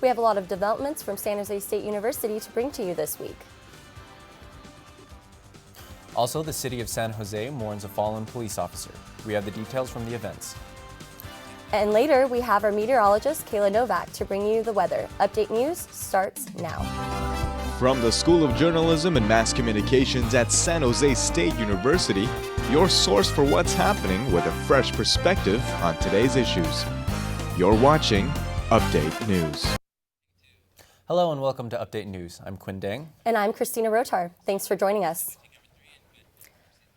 We have a lot of developments from San Jose State University to bring to you this week. Also, the city of San Jose mourns a fallen police officer. We have the details from the events. And later, we have our meteorologist, Kayla Novak, to bring you the weather. Update News starts now. From the School of Journalism and Mass Communications at San Jose State University, your source for what's happening with a fresh perspective on today's issues. You're watching Update News. Hello and welcome to Update News. I'm Quinn. And I'm Christina Rotar. Thanks for joining us.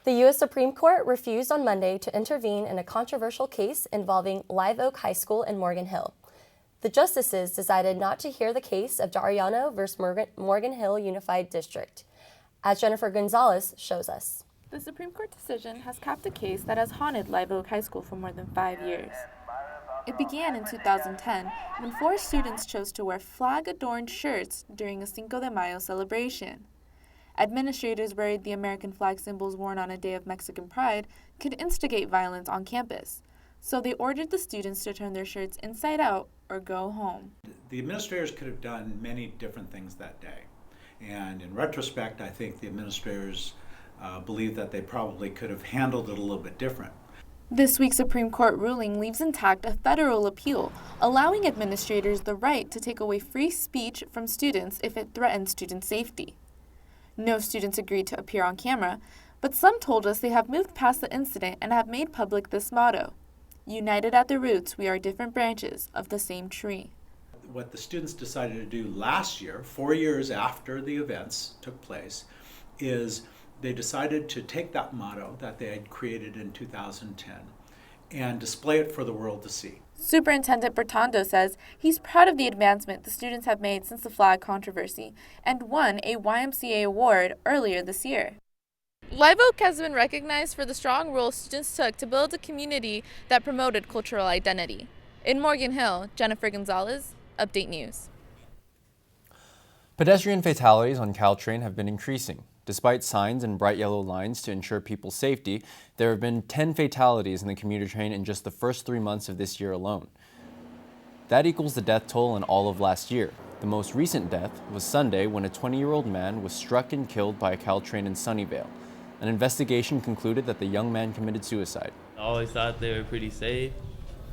The U.S. Supreme Court refused on Monday to intervene in a controversial case involving Live Oak High School in Morgan Hill. The justices decided not to hear the case of Dariano versus Morgan Hill Unified District, as Jennifer Gonzalez shows us. The Supreme Court decision has capped a case that has haunted Live Oak High School for more than 5 years. It began in 2010 when 4 students chose to wear flag-adorned shirts during a Cinco de Mayo celebration. Administrators worried the American flag symbols worn on a day of Mexican pride could instigate violence on campus, so they ordered the students to turn their shirts inside out or go home. The administrators could have done many different things that day, and in retrospect, I think the administrators believe that they probably could have handled it a little bit different. This week's Supreme Court ruling leaves intact a federal appeal, allowing administrators the right to take away free speech from students if it threatens student safety. No students agreed to appear on camera, but some told us they have moved past the incident and have made public this motto: "United at the roots, we are different branches of the same tree." What the students decided to do last year, 4 years after the events took place, is they decided to take that motto that they had created in 2010 and display it for the world to see. Superintendent Bertando says he's proud of the advancement the students have made since the flag controversy and won a YMCA award earlier this year. Live Oak has been recognized for the strong role students took to build a community that promoted cultural identity. In Morgan Hill, Jennifer Gonzalez, Update News. Pedestrian fatalities on Caltrain have been increasing. Despite signs and bright yellow lines to ensure people's safety, there have been 10 fatalities in the commuter train in just the first 3 months of this year alone. That equals the death toll in all of last year. The most recent death was Sunday when a 20-year-old man was struck and killed by a Caltrain in Sunnyvale. An investigation concluded that the young man committed suicide. I always thought they were pretty safe,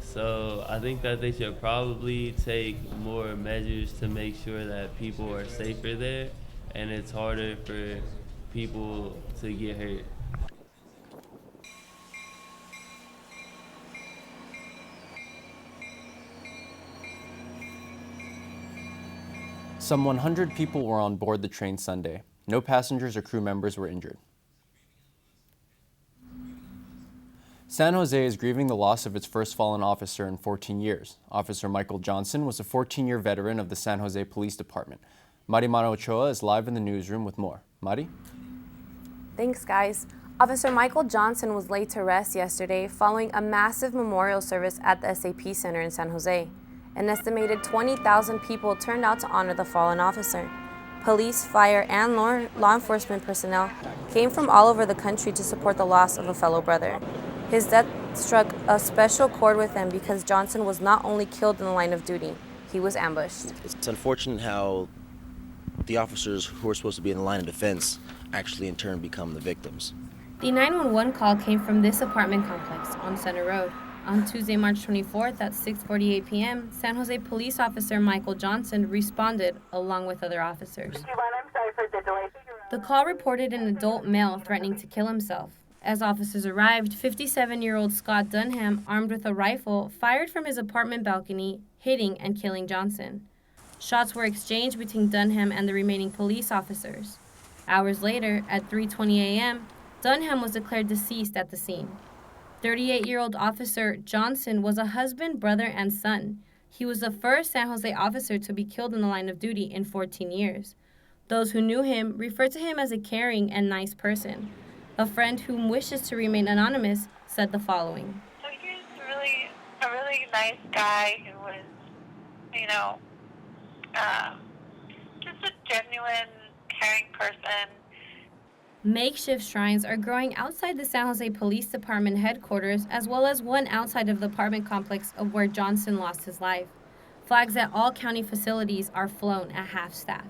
so I think that they should probably take more measures to make sure that people are safer there, and it's harder for people to get hurt. Some 100 people were on board the train Sunday. No passengers or crew members were injured. San Jose is grieving the loss of its first fallen officer in 14 years. Officer Michael Johnson was a 14-year veteran of the San Jose Police Department. Marimara Ochoa is live in the newsroom with more. Mari? Thanks, guys. Officer Michael Johnson was laid to rest yesterday following a massive memorial service at the SAP Center in San Jose. An estimated 20,000 people turned out to honor the fallen officer. Police, fire, and law enforcement personnel came from all over the country to support the loss of a fellow brother. His death struck a special chord with them because Johnson was not only killed in the line of duty, he was ambushed. It's unfortunate how the officers who are supposed to be in the line of defense actually in turn become the victims. The 911 call came from this apartment complex on Center Road. On Tuesday, March 24th at 6:48 p.m., San Jose police officer Michael Johnson responded along with other officers. The call reported an adult male threatening to kill himself. As officers arrived, 57-year-old Scott Dunham, armed with a rifle, fired from his apartment balcony, hitting and killing Johnson. Shots were exchanged between Dunham and the remaining police officers. Hours later, at 3:20 a.m., Dunham was declared deceased at the scene. 38-year-old Officer Johnson was a husband, brother, and son. He was the first San Jose officer to be killed in the line of duty in 14 years. Those who knew him referred to him as a caring and nice person. A friend whom wishes to remain anonymous said the following. So he was a really nice guy who was, just a genuine, caring person. Makeshift shrines are growing outside the San Jose Police Department headquarters, as well as one outside of the apartment complex of where Johnson lost his life. Flags at all county facilities are flown at half-staff.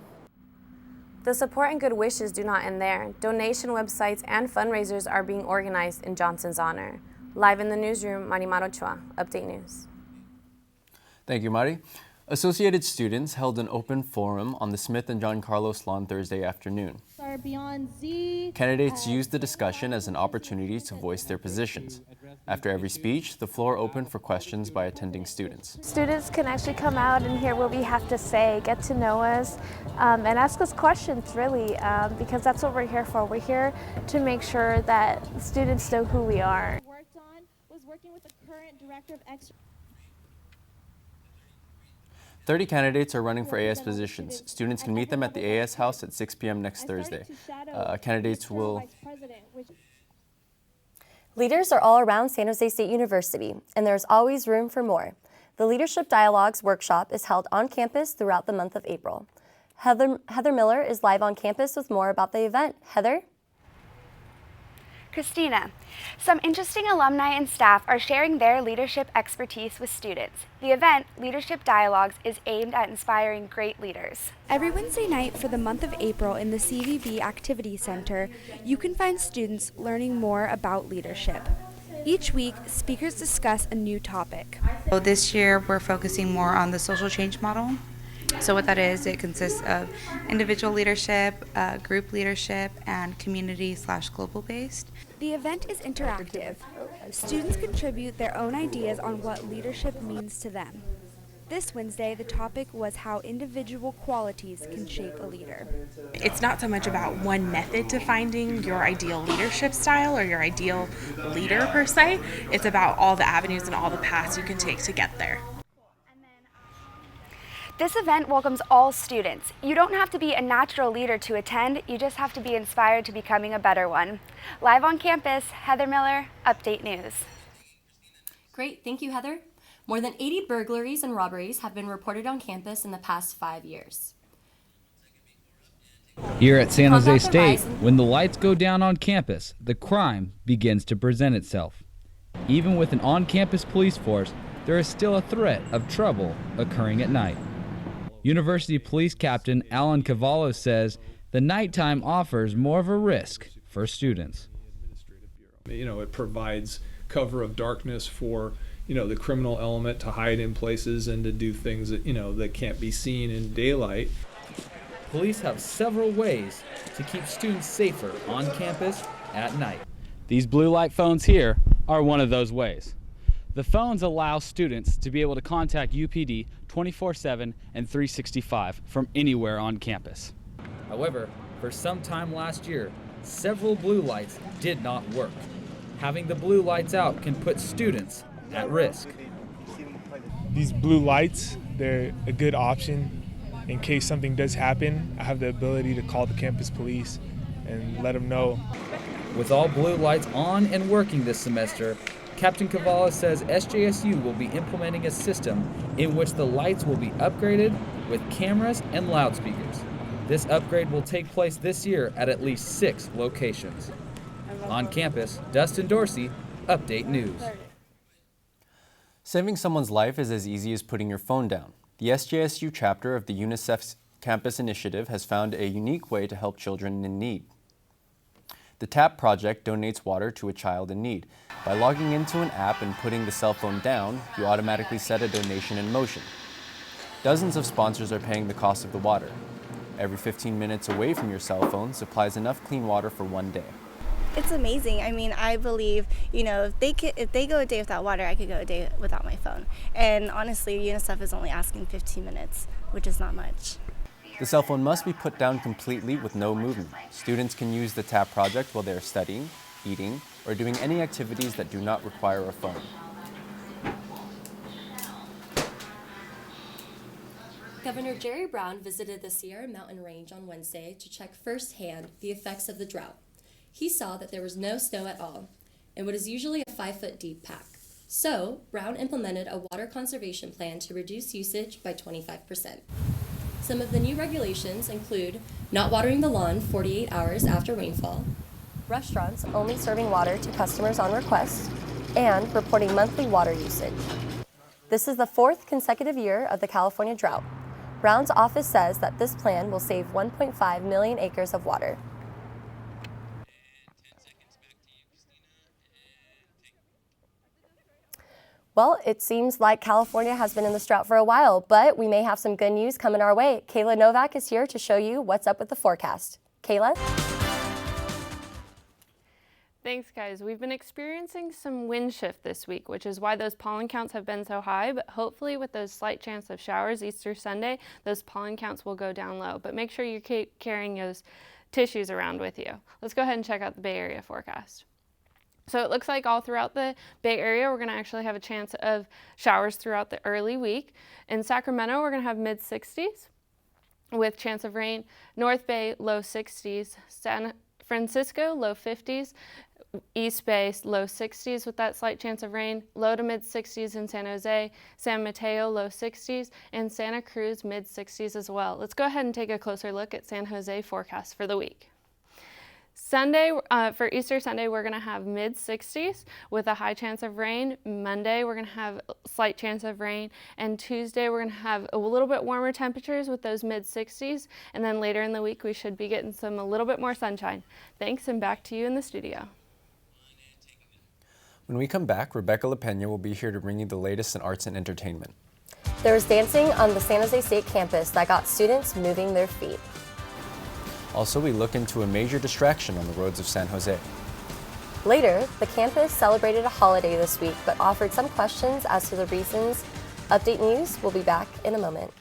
The support and good wishes do not end there. Donation websites and fundraisers are being organized in Johnson's honor. Live in the newsroom, Marimar Ochoa, Update News. Thank you, Mari. Associated students held an open forum on the Smith and John Carlos lawn Thursday afternoon. Candidates used the discussion as an opportunity to voice their positions. After every speech, the floor opened for questions by attending students. Students can actually come out and hear what we have to say, get to know us, and ask us questions, really, because that's what we're here for. We're here to make sure that students know who we are. Worked on was working with the current director of 30 candidates are running for AS positions. Students can meet them at the AS house at 6 p.m. next Thursday. Candidates will... Leaders are all around San Jose State University, and there's always room for more. The Leadership Dialogues workshop is held on campus throughout the month of April. Heather Miller is live on campus with more about the event. Heather? Christina, some interesting alumni and staff are sharing their leadership expertise with students. The event, Leadership Dialogues, is aimed at inspiring great leaders. Every Wednesday night for the month of April in the CVB Activity Center, you can find students learning more about leadership. Each week, speakers discuss a new topic. So this year, we're focusing more on the social change model. So what that is, it consists of individual leadership, group leadership, and community/global based. The event is interactive. Students contribute their own ideas on what leadership means to them. This Wednesday, the topic was how individual qualities can shape a leader. It's not so much about one method to finding your ideal leadership style or your ideal leader per se. It's about all the avenues and all the paths you can take to get there. This event welcomes all students. You don't have to be a natural leader to attend, you just have to be inspired to becoming a better one. Live on campus, Heather Miller, Update News. Great, thank you, Heather. More than 80 burglaries and robberies have been reported on campus in the past 5 years. Here at San Jose State, when the lights go down on campus, the crime begins to present itself. Even with an on-campus police force, there is still a threat of trouble occurring at night. University Police Captain Alan Cavallo says the nighttime offers more of a risk for students. It provides cover of darkness for, the criminal element to hide in places and to do things that, that can't be seen in daylight. Police have several ways to keep students safer on campus at night. These blue light phones here are one of those ways. The phones allow students to be able to contact UPD 24/7 and 365 from anywhere on campus. However, for some time last year, several blue lights did not work. Having the blue lights out can put students at risk. These blue lights, they're a good option. In case something does happen, I have the ability to call the campus police and let them know. With all blue lights on and working this semester, Captain Cavallo says SJSU will be implementing a system in which the lights will be upgraded with cameras and loudspeakers. This upgrade will take place this year at least 6 locations. On campus, Dustin Dorsey, Update News. Saving someone's life is as easy as putting your phone down. The SJSU chapter of the UNICEF's Campus Initiative has found a unique way to help children in need. The TAP project donates water to a child in need. By logging into an app and putting the cell phone down, you automatically set a donation in motion. Dozens of sponsors are paying the cost of the water. Every 15 minutes away from your cell phone supplies enough clean water for one day. It's amazing. I mean, I believe, if they go a day without water, I could go a day without my phone. And honestly, UNICEF is only asking 15 minutes, which is not much. The cell phone must be put down completely with no movement. Students can use the TAP project while they are studying, eating, or doing any activities that do not require a phone. Governor Jerry Brown visited the Sierra Mountain Range on Wednesday to check firsthand the effects of the drought. He saw that there was no snow at all, in what is usually a 5-foot deep pack. So, Brown implemented a water conservation plan to reduce usage by 25%. Some of the new regulations include not watering the lawn 48 hours after rainfall, restaurants only serving water to customers on request, and reporting monthly water usage. This is the 4th consecutive year of the California drought. Brown's office says that this plan will save 1.5 million acres of water. Well, it seems like California has been in this drought for a while, but we may have some good news coming our way. Kayla Novak is here to show you what's up with the forecast. Kayla? Thanks, guys. We've been experiencing some wind shift this week, which is why those pollen counts have been so high, but hopefully with those slight chance of showers Easter Sunday, those pollen counts will go down low. But make sure you keep carrying those tissues around with you. Let's go ahead and check out the Bay Area forecast. So it looks like all throughout the Bay Area, we're going to actually have a chance of showers throughout the early week. In Sacramento, we're going to have mid-60s with chance of rain. North Bay, low 60s. San Francisco, low 50s. East Bay, low 60s with that slight chance of rain. Low to mid-60s in San Jose. San Mateo, low 60s. And Santa Cruz, mid-60s as well. Let's go ahead and take a closer look at San Jose forecast for the week. Sunday, for Easter Sunday, we're going to have mid-60s with a high chance of rain. Monday, we're going to have a slight chance of rain. And Tuesday, we're going to have a little bit warmer temperatures with those mid-60s. And then later in the week, we should be getting a little bit more sunshine. Thanks, and back to you in the studio. When we come back, Rebecca Lapena will be here to bring you the latest in arts and entertainment. There was dancing on the San Jose State campus that got students moving their feet. Also, we look into a major distraction on the roads of San Jose. Later, the campus celebrated a holiday this week, but offered some questions as to the reasons. Update News will be back in a moment.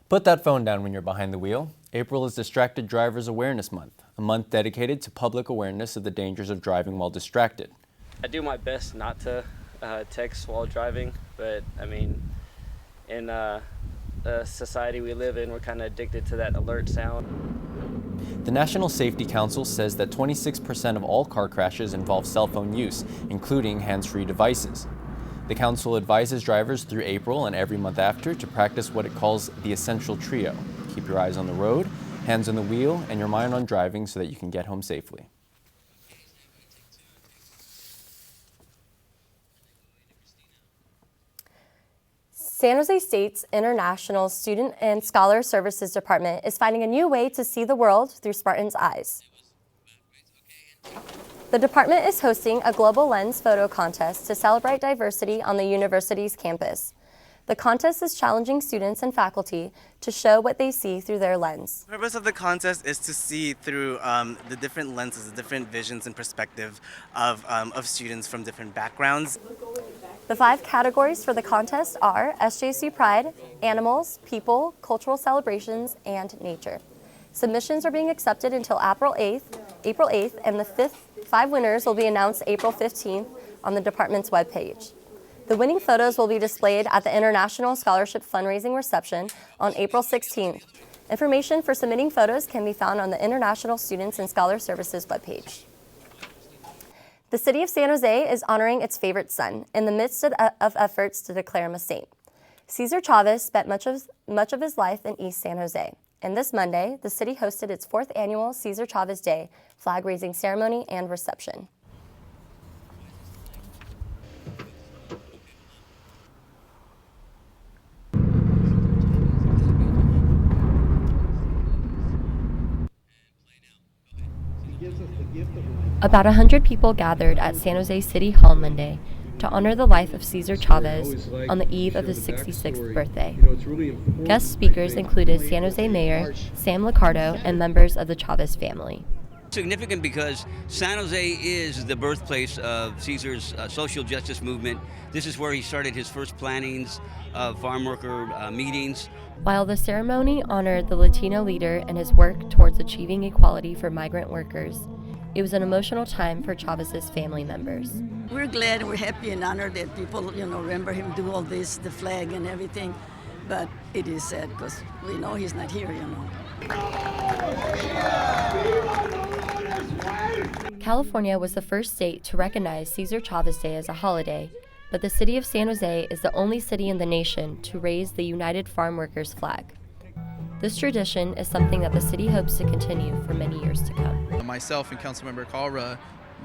Put that phone down when you're behind the wheel. April is Distracted Drivers Awareness Month, a month dedicated to public awareness of the dangers of driving while distracted. I do my best not to text while driving, but I mean, in the society we live in, we're kind of addicted to that alert sound. The National Safety Council says that 26% of all car crashes involve cell phone use, including hands-free devices. The council advises drivers through April and every month after to practice what it calls the essential trio. Keep your eyes on the road, hands on the wheel, and your mind on driving so that you can get home safely. San Jose State's International Student and Scholar Services Department is finding a new way to see the world through Spartans' eyes. The department is hosting a Global Lens photo contest to celebrate diversity on the university's campus. The contest is challenging students and faculty to show what they see through their lens. The purpose of the contest is to see through the different lenses, the different visions and perspective of students from different backgrounds. The 5 categories for the contest are SJC Pride, Animals, People, Cultural Celebrations, and Nature. Submissions are being accepted until April 8th, and the 5 winners will be announced April 15th on the department's webpage. The winning photos will be displayed at the International Scholarship Fundraising Reception on April 16th. Information for submitting photos can be found on the International Students and Scholar Services webpage. The city of San Jose is honoring its favorite son in the midst of efforts to declare him a saint. Cesar Chavez spent much of his life in East San Jose. And this Monday, the city hosted its 4th annual Cesar Chavez Day flag-raising ceremony and reception. About 100 people gathered at San Jose City Hall Monday to honor the life of Cesar Chavez on the eve of his 66th birthday. Guest speakers included San Jose Mayor Sam Liccardo and members of the Chavez family. Significant because San Jose is the birthplace of Cesar's social justice movement. This is where he started his first plantings of farm worker meetings. While the ceremony honored the Latino leader and his work towards achieving equality for migrant workers, It was an emotional time for Chavez's family members. We're glad, we're happy and honored that people, remember him do all this, the flag and everything. But it is sad because we know he's not here, California was the first state to recognize Cesar Chavez Day as a holiday, but the city of San Jose is the only city in the nation to raise the United Farm Workers flag. This tradition is something that the city hopes to continue for many years to come. Myself and Councilmember Calra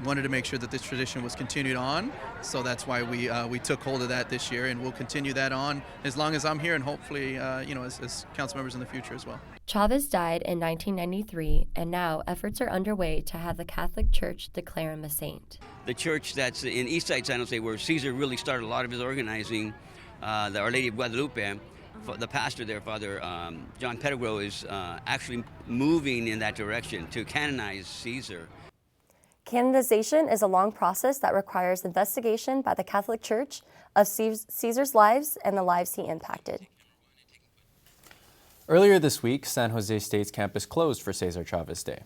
wanted to make sure that this tradition was continued on, so that's why we took hold of that this year, and we'll continue that on as long as I'm here, and hopefully, as council members in the future as well. Chavez died in 1993, and now efforts are underway to have the Catholic Church declare him a saint. The church that's in Eastside San Jose, where Cesar really started a lot of his organizing, the Our Lady of Guadalupe, the pastor there, Father John Pettigrew, is actually moving in that direction to canonize Cesar. Canonization is a long process that requires investigation by the Catholic Church of Cesar's lives and the lives he impacted. Earlier this week, San Jose State's campus closed for Cesar Chavez Day.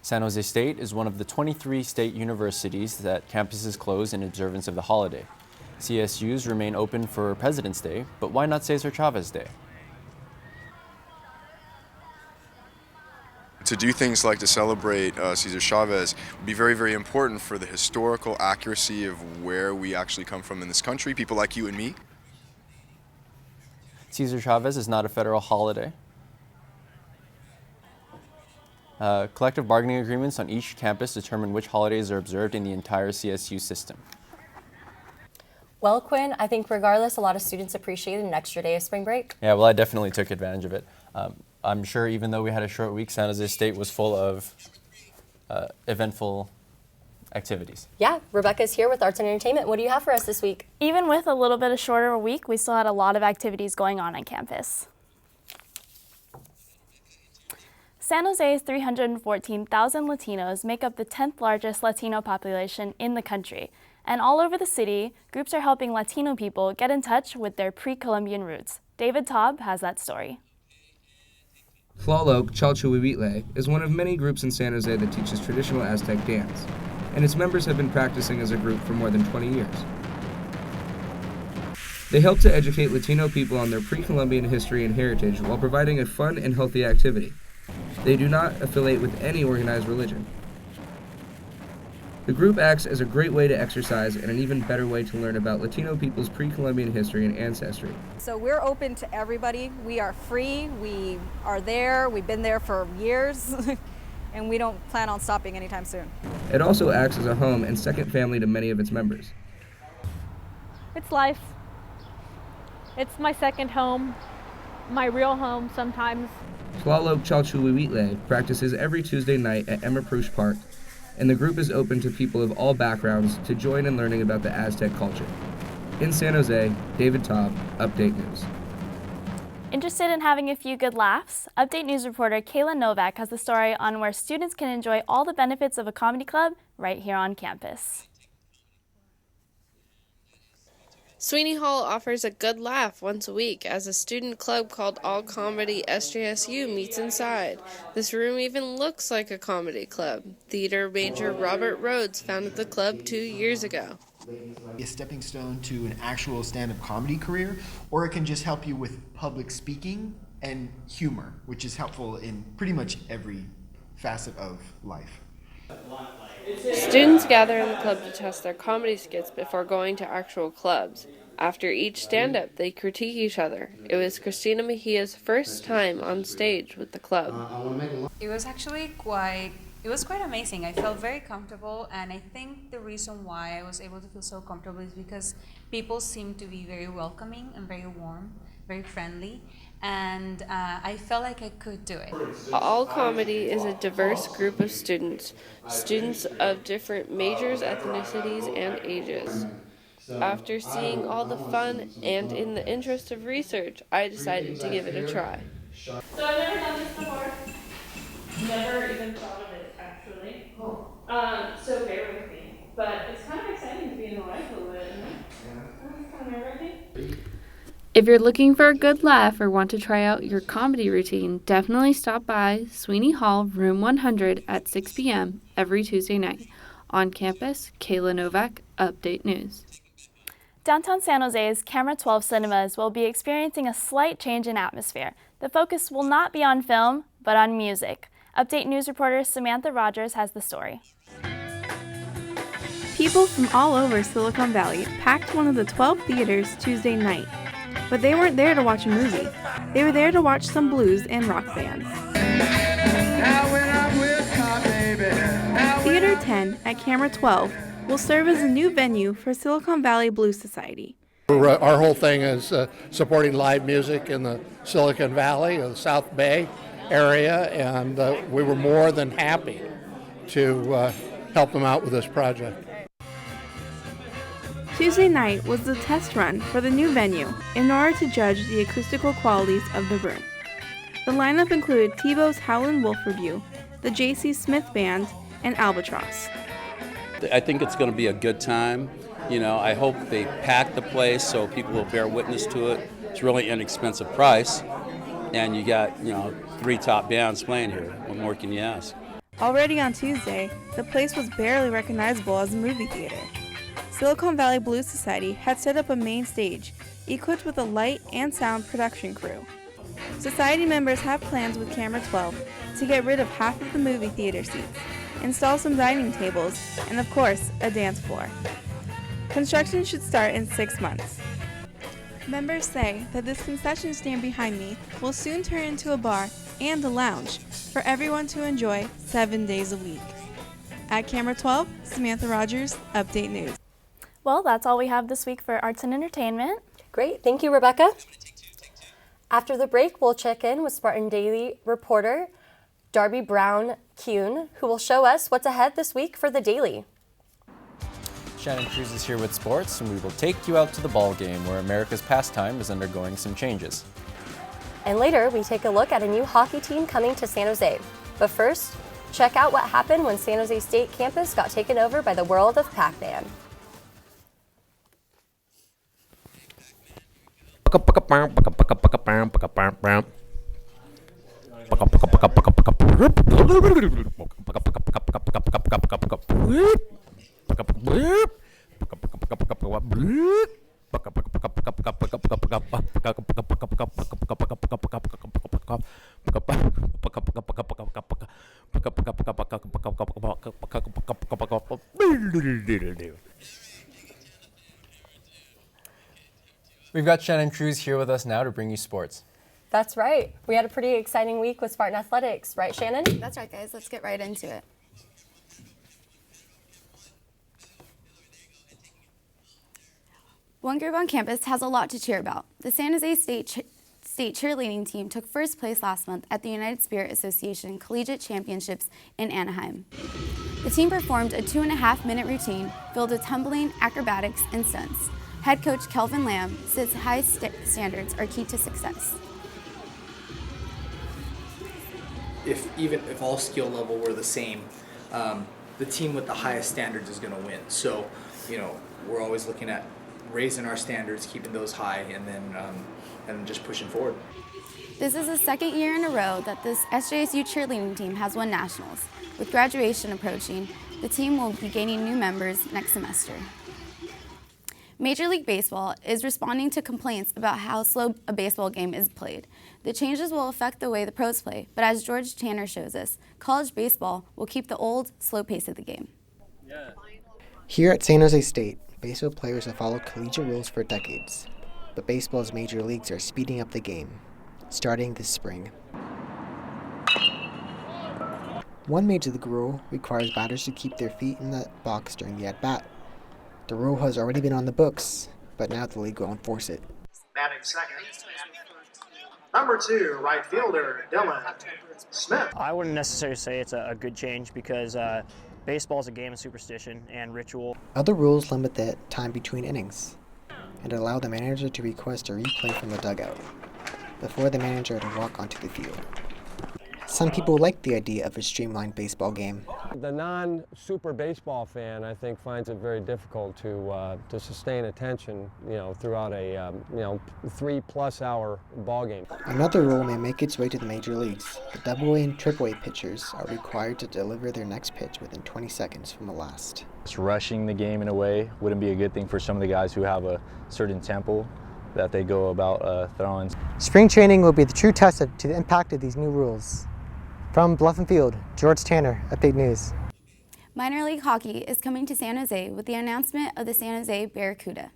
San Jose State is one of the 23 state universities that campuses close in observance of the holiday. CSUs remain open for President's Day, but why not Cesar Chavez Day? To do things like to celebrate Cesar Chavez would be very, very important for the historical accuracy of where we actually come from in this country, people like you and me. Cesar Chavez is not a federal holiday. Collective bargaining agreements on each campus determine which holidays are observed in the entire CSU system. Well, Quinn, I think regardless, a lot of students appreciated an extra day of spring break. Yeah, well, I definitely took advantage of it. I'm sure even though we had a short week, San Jose State was full of eventful activities. Yeah, Rebecca's here with Arts and Entertainment. What do you have for us this week? Even with a little bit of shorter a week, we still had a lot of activities going on campus. San Jose's 314,000 Latinos make up the 10th largest Latino population in the country. And all over the city, groups are helping Latino people get in touch with their pre-Columbian roots. David Taub has that story. Tlaloc Chalchuhuitle is one of many groups in San Jose that teaches traditional Aztec dance, and its members have been practicing as a group for more than 20 years. They help to educate Latino people on their pre-Columbian history and heritage while providing a fun and healthy activity. They do not affiliate with any organized religion. The group acts as a great way to exercise and an even better way to learn about Latino people's pre-Columbian history and ancestry. So we're open to everybody. We are free. We are there. We've been there for years, and we don't plan on stopping anytime soon. It also acts as a home and second family to many of its members. It's life. It's my second home, my real home sometimes. Tlaloc Chalchuhuitle practices every Tuesday night at Emma Prush Park, and the group is open to people of all backgrounds to join in learning about the Aztec culture. In San Jose, David Taub, Update News. Interested in having a few good laughs? Update News reporter Kayla Novak has the story on where students can enjoy all the benefits of a comedy club right here on campus. Sweeney Hall offers a good laugh once a week as a student club called All Comedy SJSU meets inside. This room even looks like a comedy club. Theater major Robert Rhodes founded the club 2 years ago. A stepping stone to an actual stand-up comedy career, or it can just help you with public speaking and humor, which is helpful in pretty much every facet of life. Students gather in the club to test their comedy skits before going to actual clubs. After each stand-up, they critique each other. It was Christina Mejia's first time on stage with the club. It was actually quite amazing. I felt very comfortable, and I think the reason why I was able to feel so comfortable is because people seemed to be very welcoming and very warm, very friendly, and I felt like I could do it. All Comedy is a diverse group of students of different majors, ethnicities, and ages. After seeing all the fun and in the interest of research, I decided to give it a try. So I've never done this before. Never even thought of it, actually. So bear with me. But it's kind of exciting to be in the light a little bit, isn't it? It's kind of nerve-wracking. If you're looking for a good laugh or want to try out your comedy routine, definitely stop by Sweeney Hall, room 100 at 6 p.m. every Tuesday night. On campus, Kayla, Novak, Update News. Downtown San Jose's Camera 12 cinemas will be experiencing a slight change in atmosphere. The focus will not be on film, but on music. Update News reporter Samantha Rogers has the story. People from all over Silicon Valley packed one of the 12 theaters Tuesday night. But they weren't there to watch a movie. They were there to watch some blues and rock bands. Theater 10 at Camera 12 will serve as a new venue for Silicon Valley Blues Society. Our whole thing is supporting live music in the Silicon Valley or the South Bay area, and we were more than happy to help them out with this project. Tuesday night was the test run for the new venue in order to judge the acoustical qualities of the room. The lineup included Tebow's Howlin' Wolf Revue, the J.C. Smith Band, and Albatross. I think it's going to be a good time. You know, I hope they pack the place so people will bear witness to it. It's really inexpensive price, and you got, 3 top bands playing here. What more can you ask? Already on Tuesday, the place was barely recognizable as a movie theater. Silicon Valley Blues Society had set up a main stage, equipped with a light and sound production crew. Society members have plans with Camera 12 to get rid of half of the movie theater seats, install some dining tables, and of course, a dance floor. Construction should start in 6 months. Members say that this concession stand behind me will soon turn into a bar and a lounge for everyone to enjoy 7 days a week. At Camera 12, Samantha Rogers, Update News. Well, that's all we have this week for arts and entertainment. Great. Thank you, Rebecca. After the break, we'll check in with Spartan Daily reporter Darby Brown-Kuhn, who will show us what's ahead this week for the Daily. Shannon Cruz is here with sports, and we will take you out to the ball game where America's pastime is undergoing some changes. And later, we take a look at a new hockey team coming to San Jose. But first, check out what happened when San Jose State campus got taken over by the world of Pac-Man. We've got Shannon Cruz here with us now to bring you sports. That's right. We had a pretty exciting week with Spartan Athletics, right, Shannon? That's right, guys. Let's get right into it. One group on campus has a lot to cheer about. The San Jose State cheerleading team took first place last month at the United Spirit Association Collegiate Championships in Anaheim. The team performed a 2.5-minute routine filled with tumbling, acrobatics, and stunts. Head coach Kelvin Lamb says high standards are key to success. If all skill level were the same, the team with the highest standards is going to win. So, we're always looking at raising our standards, keeping those high, and then just pushing forward. This is the second year in a row that this SJSU cheerleading team has won nationals. With graduation approaching, the team will be gaining new members next semester. Major League Baseball is responding to complaints about how slow a baseball game is played. The changes will affect the way the pros play, but as George Tanner shows us, college baseball will keep the old, slow pace of the game. Here at San Jose State, baseball players have followed collegiate rules for decades, but baseball's major leagues are speeding up the game, starting this spring. One major league rule requires batters to keep their feet in the box during the at-bat. The rule has already been on the books, but now the league will enforce it. Batting second, number 2, right fielder, Dylan Smith. I wouldn't necessarily say it's a good change because baseball is a game of superstition and ritual. Other rules limit the time between innings and allow the manager to request a replay from the dugout before the manager to walk onto the field. Some people like the idea of a streamlined baseball game, The non-super baseball fan, I think, finds it very difficult to sustain attention, throughout a 3+ hour ball game. Another rule may make its way to the major leagues. The AA and AAA pitchers are required to deliver their next pitch within 20 seconds from the last. Just rushing the game in a way wouldn't be a good thing for some of the guys who have a certain tempo that they go about throwing. Spring training will be the true test to the impact of these new rules. From Bluff and Field, George Tanner, Update News. Minor League Hockey is coming to San Jose with the announcement of the San Jose Barracuda.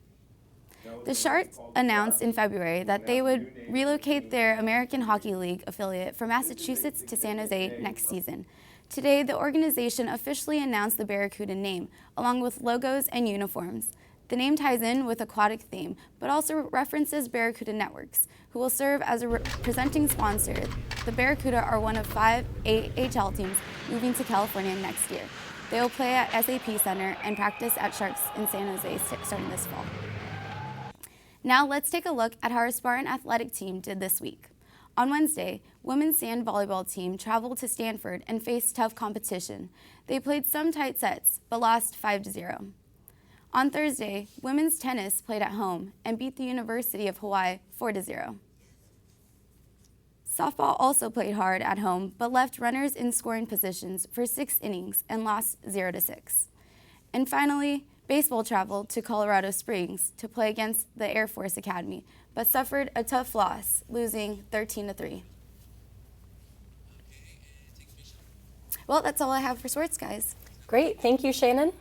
The Sharks announced in February that they would relocate their American Hockey League affiliate from Massachusetts to San Jose next season. Today, the organization officially announced the Barracuda name, along with logos and uniforms. The name ties in with aquatic theme, but also references Barracuda Networks, who will serve as a presenting sponsor. The Barracuda are one of 5 AHL teams moving to California next year. They will play at SAP Center and practice at Sharks in San Jose starting this fall. Now let's take a look at how our Spartan athletic team did this week. On Wednesday, women's sand volleyball team traveled to Stanford and faced tough competition. They played some tight sets, but lost 5-0. On Thursday, women's tennis played at home and beat the University of Hawaii 4-0. Softball also played hard at home, but left runners in scoring positions for 6 innings and lost 0-6. And finally, baseball traveled to Colorado Springs to play against the Air Force Academy, but suffered a tough loss, losing 13-3. Well, that's all I have for sports, guys. Great, thank you, Shannon.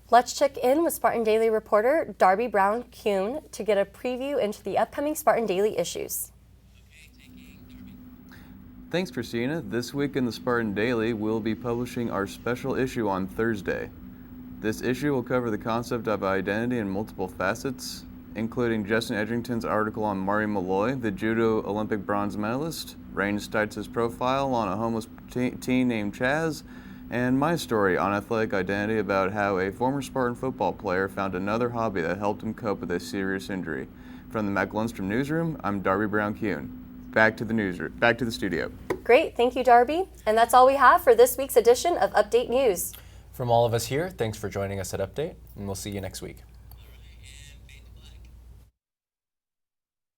Let's check in with Spartan Daily reporter Darby Brown-Kuhn to get a preview into the upcoming Spartan Daily issues. Thanks, Christina. This week in the Spartan Daily, we'll be publishing our special issue on Thursday. This issue will cover the concept of identity in multiple facets, including Justin Edgington's article on Mari Malloy, the judo Olympic bronze medalist, Rain Steitz's profile on a homeless teen named Chaz, and my story on athletic identity about how a former Spartan football player found another hobby that helped him cope with a serious injury. From the Mac Lundstrom newsroom, I'm Darby Brown-Kuhn. Back to the studio. Great, thank you, Darby. And that's all we have for this week's edition of Update News. From all of us here, thanks for joining us at Update, and we'll see you next week.